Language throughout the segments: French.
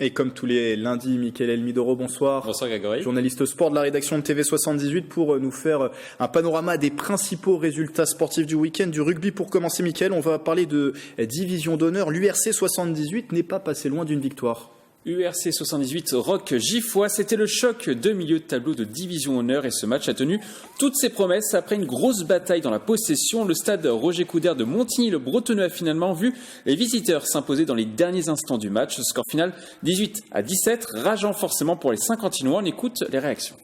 Et comme tous les lundis, Mickaël Elmidoro, bonsoir. Bonsoir Grégory. Journaliste sport de la rédaction de TV78 pour nous faire un panorama des principaux résultats sportifs du week-end. Du rugby pour commencer, Mickaël, on va parler de division d'honneur. L'URC 78 n'est pas passé loin d'une victoire. URC 78 Roc Giffois, c'était le choc de milieu de tableau de division honneur et ce match a tenu toutes ses promesses après une grosse bataille dans la possession. Le stade Roger Coudert de Montigny-le-Bretonneux a finalement vu les visiteurs s'imposer dans les derniers instants du match. Score final 18-17, rageant forcément pour les Saint-Quentinois. On écoute les réactions.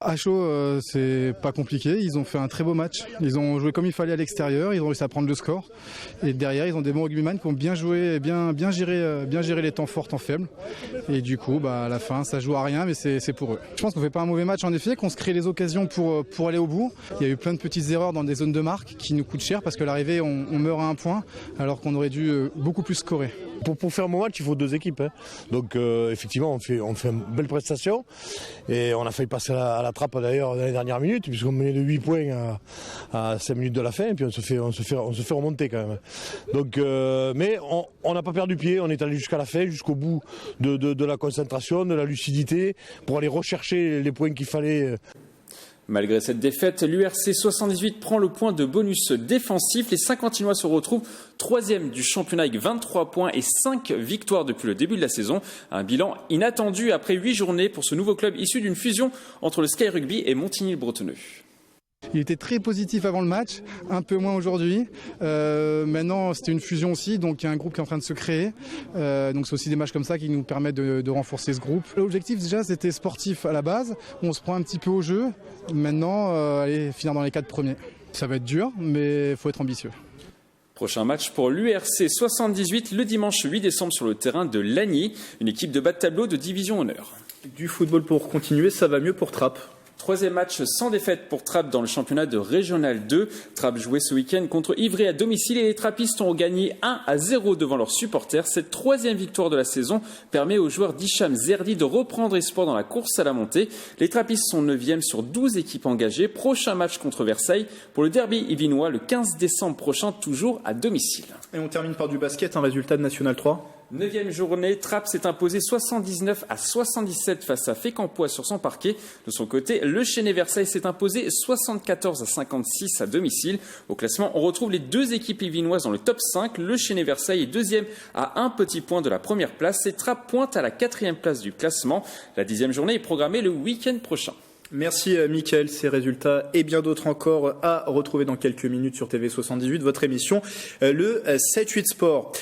À chaud, c'est pas compliqué. Ils ont fait un très beau match. Ils ont joué comme il fallait à l'extérieur. Ils ont réussi à prendre le score. Et derrière, ils ont des bons rugbyman qui ont bien joué, bien géré les temps forts, temps faibles. Et du coup, à la fin, ça joue à rien, mais c'est pour eux. Je pense qu'on fait pas un mauvais match en effet, qu'on se crée les occasions pour aller au bout. Il y a eu plein de petites erreurs dans des zones de marque qui nous coûtent cher parce que l'arrivée, on meurt à un point, alors qu'on aurait dû beaucoup plus scorer. Pour faire un bon match, il faut deux équipes. Donc effectivement, on fait une belle prestation. Et on a failli passer à la trappe d'ailleurs dans les dernières minutes, puisqu'on menait de 8 points à 5 minutes de la fin, et puis on se fait remonter quand même. Donc, mais on n'a pas perdu pied, on est allé jusqu'à la fin, jusqu'au bout de la concentration, de la lucidité, pour aller rechercher les points qu'il fallait. Malgré cette défaite, l'URC 78 prend le point de bonus défensif. Les Saint-Quentinois se retrouvent 3e du championnat avec 23 points et 5 victoires depuis le début de la saison. Un bilan inattendu après 8 journées pour ce nouveau club issu d'une fusion entre le Sky Rugby et Montigny-le-Bretonneux. Il était très positif avant le match, un peu moins aujourd'hui. Maintenant, c'était une fusion aussi, donc il y a un groupe qui est en train de se créer. Donc c'est aussi des matchs comme ça qui nous permettent de renforcer ce groupe. L'objectif déjà, c'était sportif à la base. On se prend un petit peu au jeu. Maintenant, aller finir dans les 4 premiers. Ça va être dur, mais il faut être ambitieux. Prochain match pour l'URC 78 le dimanche 8 décembre sur le terrain de Lagny, une équipe de bas de tableau de division honneur. Du football pour continuer, ça va mieux pour Trappes. Troisième match sans défaite pour Trappes dans le championnat de Régional 2. Trappes jouait ce week-end contre Ivry à domicile et les Trappistes ont gagné 1-0 devant leurs supporters. Cette troisième victoire de la saison permet aux joueurs d'Hicham Zerdi de reprendre espoir dans la course à la montée. Les Trappistes sont 9e sur 12 équipes engagées. Prochain match contre Versailles pour le derby yvinois le 15 décembre prochain, toujours à domicile. Et on termine par du basket, un résultat de National 3. 9e journée, Trappes s'est imposé 79-77 face à Fécampois sur son parquet. De son côté, le Chesnay-Versailles s'est imposé 74-56 à domicile. Au classement, on retrouve les deux équipes yvinoises dans le top 5. Le Chesnay-Versailles est deuxième à un petit point de la première place et Trappes pointe à la 4e place du classement. La 10e journée est programmée le week-end prochain. Merci Mickaël, ces résultats et bien d'autres encore à retrouver dans quelques minutes sur TV78, votre émission, le 7-8 Sport.